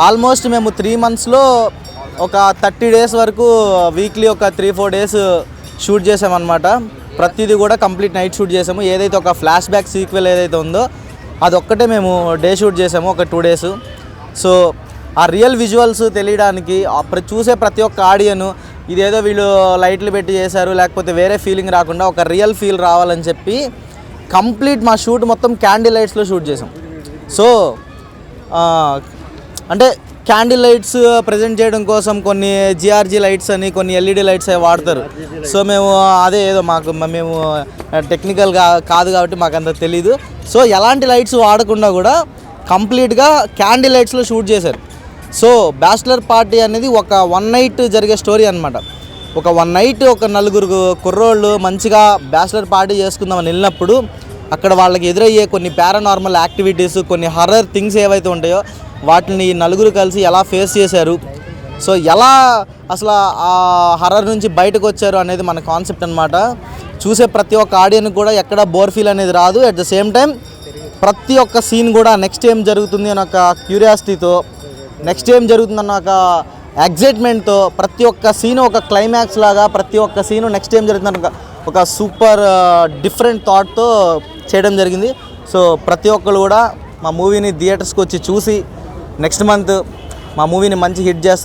Almost మేము 3 monthsలో ఒక 30 days వరకు వీక్లీ ఒక 3-4 days షూట్ చేసామన్నమాట. ప్రతిదీ కూడా కంప్లీట్ నైట్ షూట్ చేసాము. ఏదైతే ఒక ఫ్లాష్ బ్యాక్ సీక్వెల్ ఏదైతే ఉందో అదొక్కటే మేము డే షూట్ చేసాము ఒక 2 days. సో ఆ రియల్ విజువల్స్ తెలియడానికి చూసే ప్రతి ఒక్క ఆడియన్ ఇదేదో వీళ్ళు లైట్లు పెట్టి చేశారు లేకపోతే వేరే ఫీలింగ్ రాకుండా ఒక రియల్ ఫీల్ రావాలని చెప్పి కంప్లీట్ మా షూట్ మొత్తం క్యాండిల్ లైట్స్లో షూట్ చేసాం. సో అంటే క్యాండిల్ లైట్స్ ప్రజెంట్ చేయడం కోసం కొన్ని జిఆర్జీ లైట్స్ అని కొన్ని ఎల్ఈడి లైట్స్ అవి వాడతారు. సో మేము అదే ఏదో మేము టెక్నికల్గా కాదు కాబట్టి మాకు అంత తెలీదు. సో ఎలాంటి లైట్స్ వాడకుండా కూడా కంప్లీట్గా క్యాండిల్ లైట్స్లో షూట్ చేశారు. సో బ్యాచిలర్ పార్టీ అనేది ఒక 1 night జరిగే స్టోరీ అనమాట. ఒక 1 night ఒక 4 కుర్రోళ్ళు మంచిగా బ్యాచిలర్ పార్టీ చేసుకుందామని వెళ్ళినప్పుడు అక్కడ వాళ్ళకి ఎదురయ్యే కొన్ని పారానార్మల్ యాక్టివిటీస్ కొన్ని హర్రర్ థింగ్స్ ఏవైతే ఉంటాయో వాటిని 4 కలిసి ఎలా ఫేస్ చేశారు, సో ఎలా అసలు ఆ హర్రర్ నుంచి బయటకు వచ్చారు అనేది మన కాన్సెప్ట్ అనమాట. చూసే ప్రతి ఒక్క ఆడియన్కి కూడా ఎక్కడ బోర్ ఫీల్ అనేది రాదు. అట్ ద సేమ్ టైం ప్రతి ఒక్క సీన్ కూడా నెక్స్ట్ ఏం జరుగుతుంది అని ఒక క్యూరియాసిటీతో, నెక్స్ట్ ఏం జరుగుతుందన్న ఒక ఎగ్జైట్మెంట్తో ప్రతి ఒక్క సీను ఒక క్లైమాక్స్ లాగా ప్రతి ఒక్క సీను నెక్స్ట్ ఏం జరుగుతుందన్న ఒక సూపర్ డిఫరెంట్ థాట్తో చేయడం జరిగింది. సో ప్రతి ఒక్కరు కూడా మా మూవీని థియేటర్స్కి వచ్చి చూసి నెక్స్ట్ మంత్ మా మూవీని మంచి హిట్ చేస్తారు.